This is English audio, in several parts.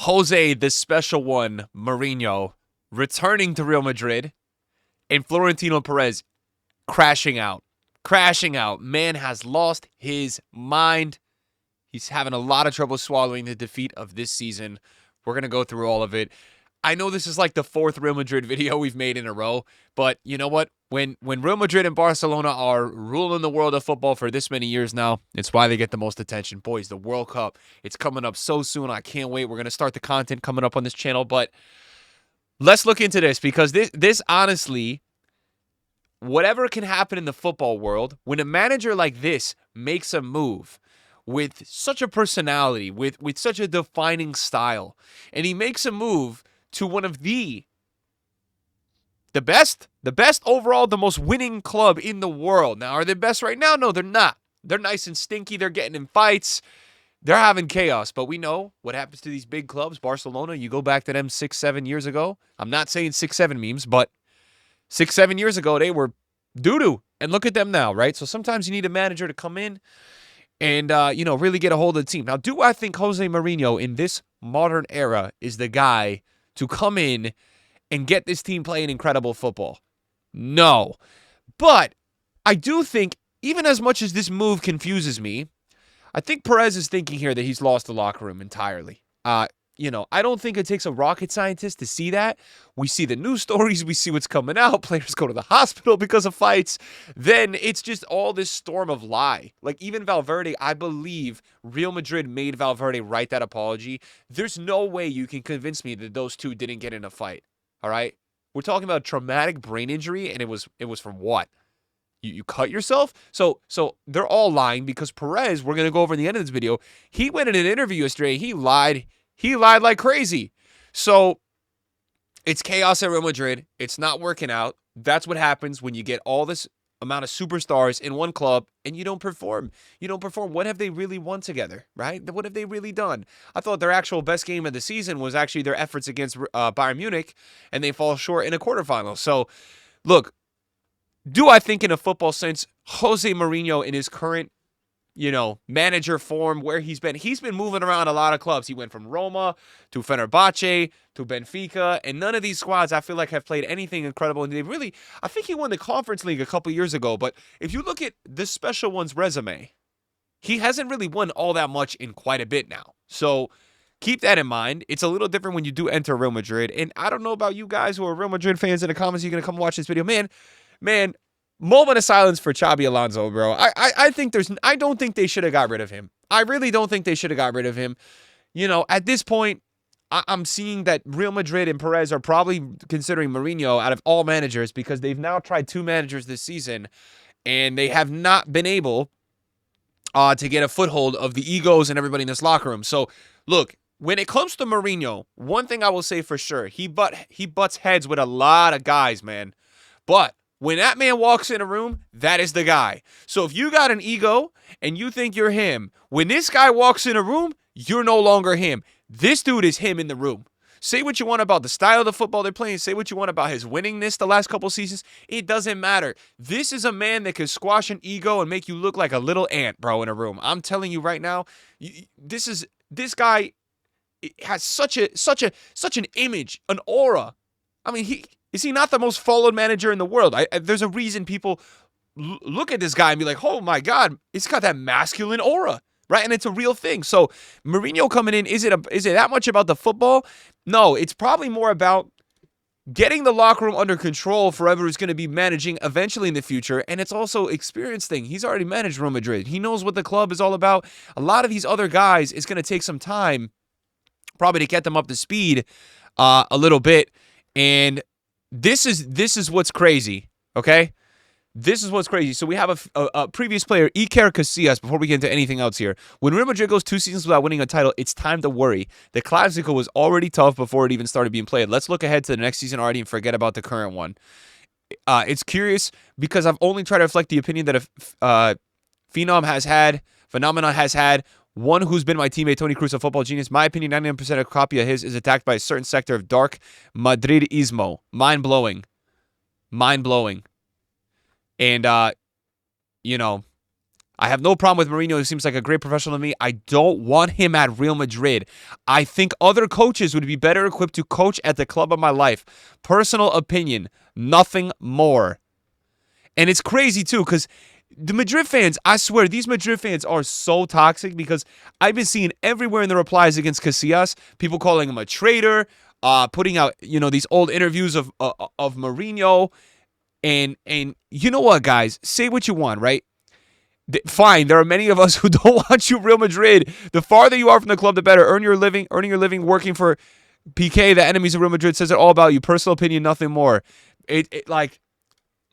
Jose, the special one, Mourinho, returning to Real Madrid, and Florentino Perez crashing out. Crashing out. Man has lost his mind. He's having a lot of trouble swallowing the defeat of this season. We're going to go through all of it. I know this is like the fourth Real Madrid video we've made in a row, but you know what? When Real Madrid and Barcelona are ruling the world of football for this many years now, it's why they get the most attention. Boys, the World Cup, it's coming up so soon. I can't wait. We're going to start the content coming up on this channel, but let's look into this because this honestly, whatever can happen in the football world, when a manager like this makes a move with such a personality, with such a defining style, and he makes a move to one of the best overall, the most winning club in the world. Now, are they best right now? No, they're not. They're nice and stinky. They're getting in fights. They're having chaos. But we know what happens to these big clubs. Barcelona, you go back to them 6-7 years ago. I'm not saying 6-7 memes, but 6-7 years ago, they were doo-doo. And look at them now, right? So sometimes you need a manager to come in and, really get a hold of the team. Now, do I think Jose Mourinho in this modern era is the guy to come in and get this team playing incredible football? No. But I do think, even as much as this move confuses me, I think Perez is thinking here that he's lost the locker room entirely. I don't think it takes a rocket scientist to see that. We see the news stories. We see what's coming out. Players go to the hospital because of fights. Then it's just all this storm of lie. Like even Valverde, I believe Real Madrid made Valverde write that apology. There's no way you can convince me that those two didn't get in a fight. All right? We're talking about traumatic brain injury, and it was from what? You cut yourself? So they're all lying because Perez, we're going to go over in the end of this video, he went in an interview yesterday. He lied. He lied like crazy. So it's chaos at Real Madrid. It's not working out. That's what happens when you get all this amount of superstars in one club and you don't perform. You don't perform. What have they really won together, right? What have they really done? I thought their actual best game of the season was actually their efforts against Bayern Munich, and they fall short in a quarterfinal. So, look, do I think in a football sense, Jose Mourinho in his current manager form where he's been moving around a lot of clubs. He went from Roma to Fenerbahce to Benfica, and none of these squads I feel like have played anything incredible. And I think he won the Conference League a couple years ago, but if you look at this special one's resume, he hasn't really won all that much in quite a bit now. So keep that in mind. It's a little different when you do enter Real Madrid, and I don't know about you guys who are Real Madrid fans in the comments. You're going to come watch this video. Man, moment of silence for Xabi Alonso, bro. I don't think they should have got rid of him. I really don't think they should have got rid of him. At this point, I'm seeing that Real Madrid and Perez are probably considering Mourinho out of all managers because they've now tried two managers this season, and they have not been able to get a foothold of the egos and everybody in this locker room. So, look, when it comes to Mourinho, one thing I will say for sure, he butts heads with a lot of guys, man. But when that man walks in a room, that is the guy. So if you got an ego and you think you're him, when this guy walks in a room, you're no longer him. This dude is him in the room. Say what you want about the style of the football they're playing. Say what you want about his winningness the last couple seasons. It doesn't matter. This is a man that can squash an ego and make you look like a little ant, bro, in a room. I'm telling you right now, this guy has such an image, an aura. I mean, is he not the most followed manager in the world? There's a reason people look at this guy and be like, oh my God, it's got that masculine aura, right? And it's a real thing. So Mourinho coming in, is it that much about the football? No, it's probably more about getting the locker room under control for whoever is going to be managing eventually in the future. And it's also experience thing. He's already managed Real Madrid. He knows what the club is all about. A lot of these other guys, it's going to take some time probably to get them up to speed a little bit. And this is what's crazy, okay? This is what's crazy. So we have a previous player, Iker Casillas, before we get into anything else here. When Real Madrid goes 2 seasons without winning a title, it's time to worry. The Clásico was already tough before it even started being played. Let's look ahead to the next season already and forget about the current one. It's curious because I've only tried to reflect the opinion that a phenomenon has had. One who's been my teammate, Tony Cruz, a football genius. My opinion, 99% of a copy of his is attacked by a certain sector of dark Madridismo. Mind-blowing. Mind-blowing. And, I have no problem with Mourinho. He seems like a great professional to me. I don't want him at Real Madrid. I think other coaches would be better equipped to coach at the club of my life. Personal opinion, nothing more. And it's crazy, too, because the Madrid fans, I swear, these Madrid fans are so toxic because I've been seeing everywhere in the replies against Casillas, people calling him a traitor, putting out, these old interviews of Mourinho. And you know what, guys? Say what you want, right? Fine, there are many of us who don't want you Real Madrid. The farther you are from the club, the better. Earning your living working for PK, the enemies of Real Madrid, says it all about you. Personal opinion, nothing more.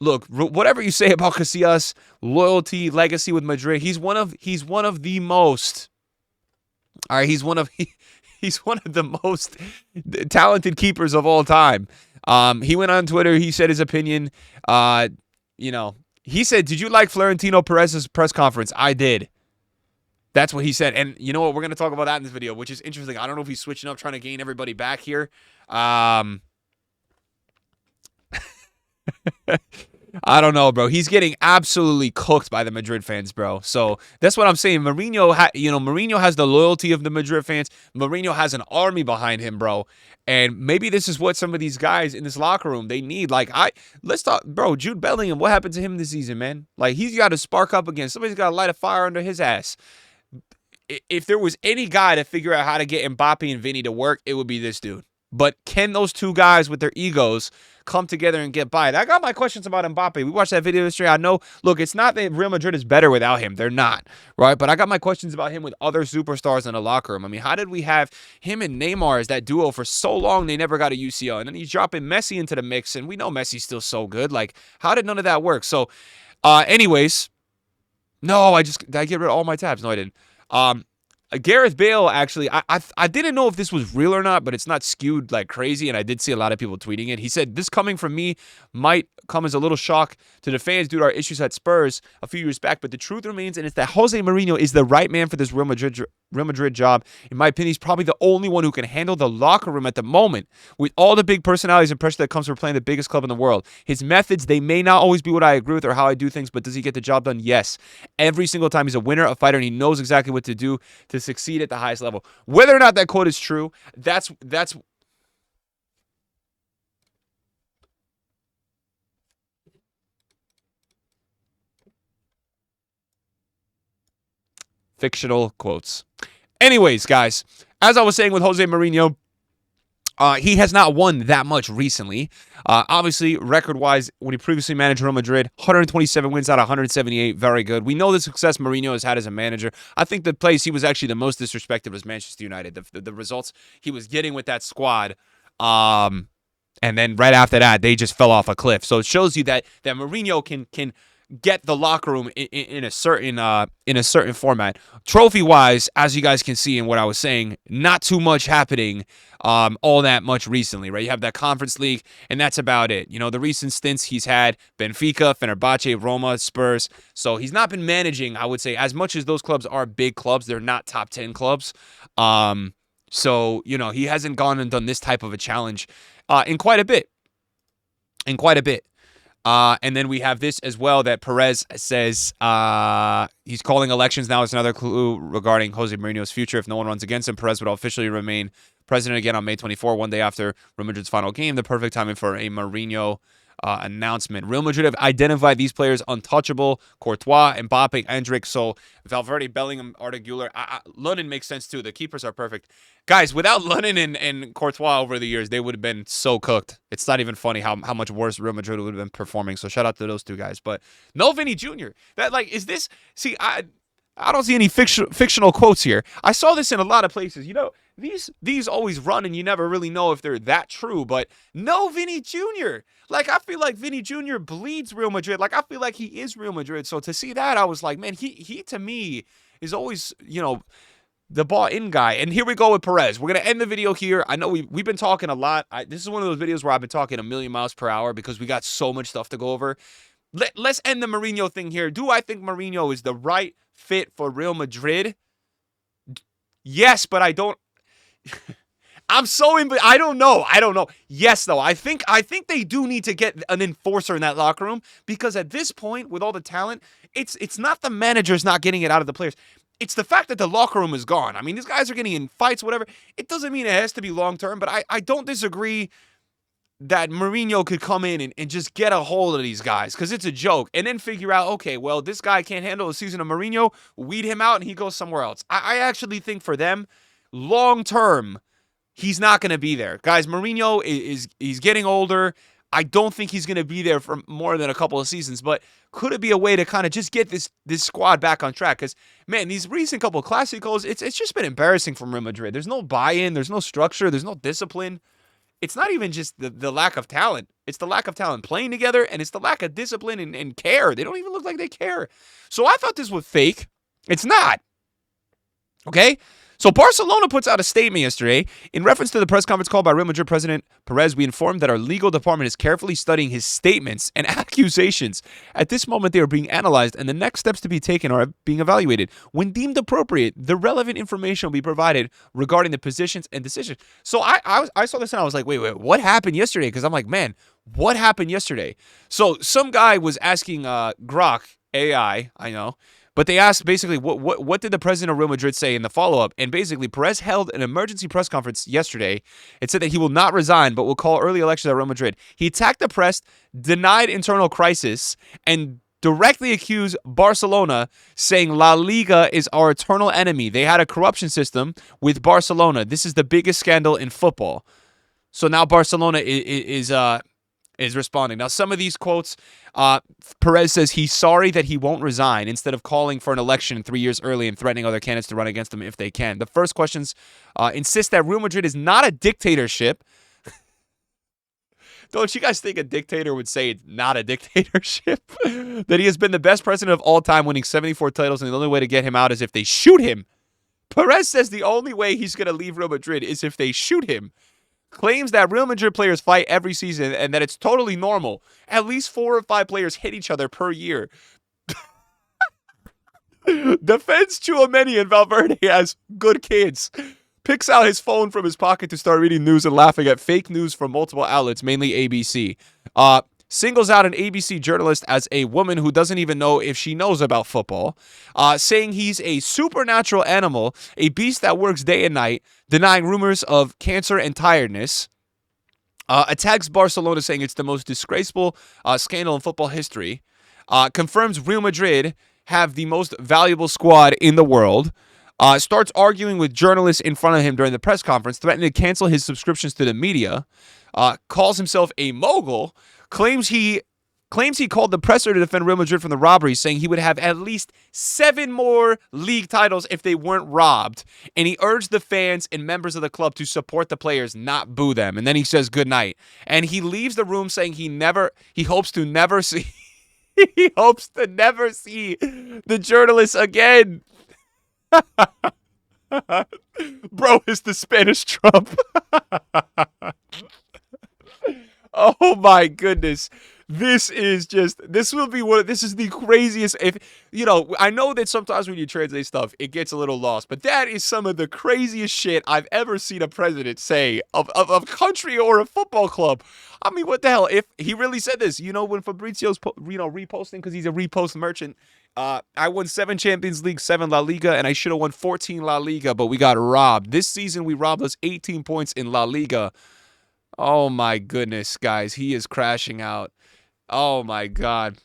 Look, whatever you say about Casillas, loyalty, legacy with Madrid, he's one of the most. All right, he's one of the most talented keepers of all time. He went on Twitter. He said his opinion. He said, "Did you like Florentino Perez's press conference?" I did. That's what he said. And you know what? We're going to talk about that in this video, which is interesting. I don't know if he's switching up, trying to gain everybody back here. I don't know, bro. He's getting absolutely cooked by the Madrid fans, bro. So that's what I'm saying. Mourinho has the loyalty of the Madrid fans. Mourinho has an army behind him, bro. And maybe this is what some of these guys in this locker room, they need. Let's talk, bro, Jude Bellingham, what happened to him this season, man? Like, he's got to spark up again. Somebody's got to light a fire under his ass. If there was any guy to figure out how to get Mbappe and Vinny to work, it would be this dude. But can those two guys with their egos come together and get by it? I got my questions about Mbappe. We watched that video yesterday. I know, look, it's not that Real Madrid is better without him. They're not, right? But I got my questions about him with other superstars in the locker room. I mean, how did we have him and Neymar as that duo for so long? They never got a UCL. And then he's dropping Messi into the mix, and we know Messi's still so good. Like, how did none of that work? So, anyways, no, did I get rid of all my tabs? No, I didn't. Gareth Bale, actually, I didn't know if this was real or not, but it's not skewed like crazy, and I did see a lot of people tweeting it. He said, "This coming from me might come as a little shock to the fans due to our issues at Spurs a few years back, but the truth remains, and it's that Jose Mourinho is the right man for this Real Madrid job. In my opinion, he's probably the only one who can handle the locker room at the moment with all the big personalities and pressure that comes from playing the biggest club in the world. His methods, they may not always be what I agree with or how I do things, but does he get the job done? Yes. Every single time he's a winner, a fighter, and he knows exactly what to do to succeed at the highest level." Whether or not that quote is true, that's fictional quotes. Anyways, guys, as I was saying with Jose Mourinho, he has not won that much recently. Obviously, record-wise, when he previously managed Real Madrid, 127 wins out of 178, very good. We know the success Mourinho has had as a manager. I think the place he was actually the most disrespected was Manchester United. The results he was getting with that squad, and then right after that, they just fell off a cliff. So it shows you that Mourinho can get the locker room in a certain format. Trophy wise, as you guys can see in what I was saying, not too much happening all that much recently, right? You have that Conference League, and that's about it. The recent stints he's had: Benfica, Fenerbahce, Roma, Spurs. So he's not been managing, I would say, as much as those clubs are big clubs. They're not top 10 clubs. So he hasn't gone and done this type of a challenge in quite a bit. And then we have this as well, that Perez says he's calling elections now as another clue regarding Jose Mourinho's future. If no one runs against him, Perez would officially remain president again on May 24, one day after Real Madrid's final game. The perfect timing for a Mourinho announcement. Real Madrid have identified these players untouchable: Courtois, Mbappe, Endrick. So Valverde, Bellingham, Arda Güler. London makes sense too. The keepers are perfect. Guys, without London and Courtois over the years, they would have been so cooked. It's not even funny how much worse Real Madrid would have been performing. So shout out to those two guys. But no Vinny Jr. Is this? See, I don't see any fictional quotes here. I saw this in a lot of places. These always run, and you never really know if they're that true. But no Vinny Jr. I feel like Vinny Jr. bleeds Real Madrid. I feel like he is Real Madrid. So to see that, I was like, man, he to me is always, the bought-in guy. And here we go with Perez. We're going to end the video here. I know we've been talking a lot. This is one of those videos where I've been talking a million miles per hour because we got so much stuff to go over. Let's end the Mourinho thing here. Do I think Mourinho is the right fit for Real Madrid? Yes, but I don't I don't know. I don't know. Yes, though. I think they do need to get an enforcer in that locker room, because at this point, with all the talent, it's not the managers not getting it out of the players. It's the fact that the locker room is gone. I mean, these guys are getting in fights, whatever. It doesn't mean it has to be long term, but I don't disagree that Mourinho could come in and just get a hold of these guys, because it's a joke, and then figure out, okay, well, this guy can't handle a season of Mourinho, weed him out, and he goes somewhere else. I actually think for them, long term, he's not going to be there. Guys, Mourinho he's getting older. I don't think he's going to be there for more than a couple of seasons, but could it be a way to kind of just get this squad back on track? Because, man, these recent couple of Clásicos, it's just been embarrassing from Real Madrid. There's no buy-in. There's no structure. There's no discipline. It's not even just the lack of talent. It's the lack of talent playing together, and it's the lack of discipline and care. They don't even look like they care. So I thought this was fake. It's not. Okay? So Barcelona puts out a statement yesterday. In reference to the press conference called by Real Madrid president Perez, we informed that our legal department is carefully studying his statements and accusations. At this moment, they are being analyzed, and the next steps to be taken are being evaluated. When deemed appropriate, the relevant information will be provided regarding the positions and decisions. So I saw this and I was like, wait, what happened yesterday? Because I'm like, man, what happened yesterday? So some guy was asking Grok, AI, I know, but they asked basically, what did the president of Real Madrid say in the follow-up? And basically, Perez held an emergency press conference yesterday. It said that he will not resign, but will call early elections at Real Madrid. He attacked the press, denied internal crisis, and directly accused Barcelona, saying La Liga is our eternal enemy. They had a corruption system with Barcelona. This is the biggest scandal in football. So now Barcelona is responding. Now, some of these quotes, Perez says he's sorry that he won't resign instead of calling for an election 3 years early and threatening other candidates to run against him if they can. The first questions insist that Real Madrid is not a dictatorship. Don't you guys think a dictator would say it's not a dictatorship? That he has been the best president of all time, winning 74 titles, and the only way to get him out is if they shoot him. Perez says the only way he's going to leave Real Madrid is if they shoot him. Claims that Real Madrid players fight every season and that it's totally normal. At least 4 or 5 players hit each other per year. Defends Tchouaméni and Valverde as good kids. Picks out his phone from his pocket to start reading news and laughing at fake news from multiple outlets, mainly ABC. Singles out an ABC journalist as a woman who doesn't even know if she knows about football, saying he's a supernatural animal, a beast that works day and night, denying rumors of cancer and tiredness, attacks Barcelona, saying it's the most disgraceful scandal in football history, confirms Real Madrid have the most valuable squad in the world, starts arguing with journalists in front of him during the press conference, threatening to cancel his subscriptions to the media, calls himself a mogul, claims he called the presser to defend Real Madrid from the robbery, saying he would have at least 7 more league titles if they weren't robbed. And he urged the fans and members of the club to support the players, not boo them. And then he says goodnight. And he leaves the room saying he hopes to never see he hopes to never see the journalists again. Bro is the Spanish Trump. Oh my goodness. This is the craziest. I know that sometimes when you translate stuff, it gets a little lost, but that is some of the craziest shit I've ever seen a president say of a country or a football club. I mean, what the hell? If he really said this, when Fabrizio's, reposting because he's a repost merchant, I won 7 Champions League, 7 La Liga, and I should have won 14 La Liga, but we got robbed. This season, we robbed us 18 points in La Liga. Oh my goodness, guys. He is crashing out. Oh my God.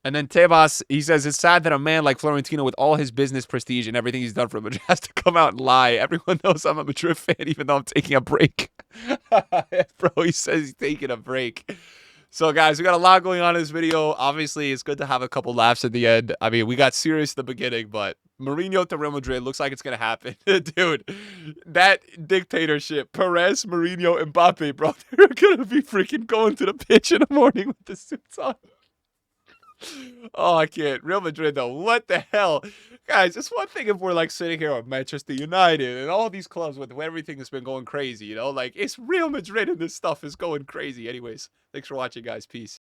And then Tebas, he says, it's sad that a man like Florentino, with all his business prestige and everything he's done for Madrid, has to come out and lie. Everyone knows I'm a Madrid fan, even though I'm taking a break. Bro, he says he's taking a break. So, guys, we got a lot going on in this video. Obviously, it's good to have a couple laughs at the end. I mean, we got serious at the beginning, but Mourinho to Real Madrid looks like it's going to happen. Dude, that dictatorship, Perez, Mourinho, Mbappe, bro, they're going to be freaking going to the pitch in the morning with the suits on. Oh, I can't. Real Madrid, though. What the hell? Guys, it's one thing if we're, like, sitting here with Manchester United and all these clubs with everything that's been going crazy, Like, it's Real Madrid and this stuff is going crazy. Anyways, thanks for watching, guys. Peace.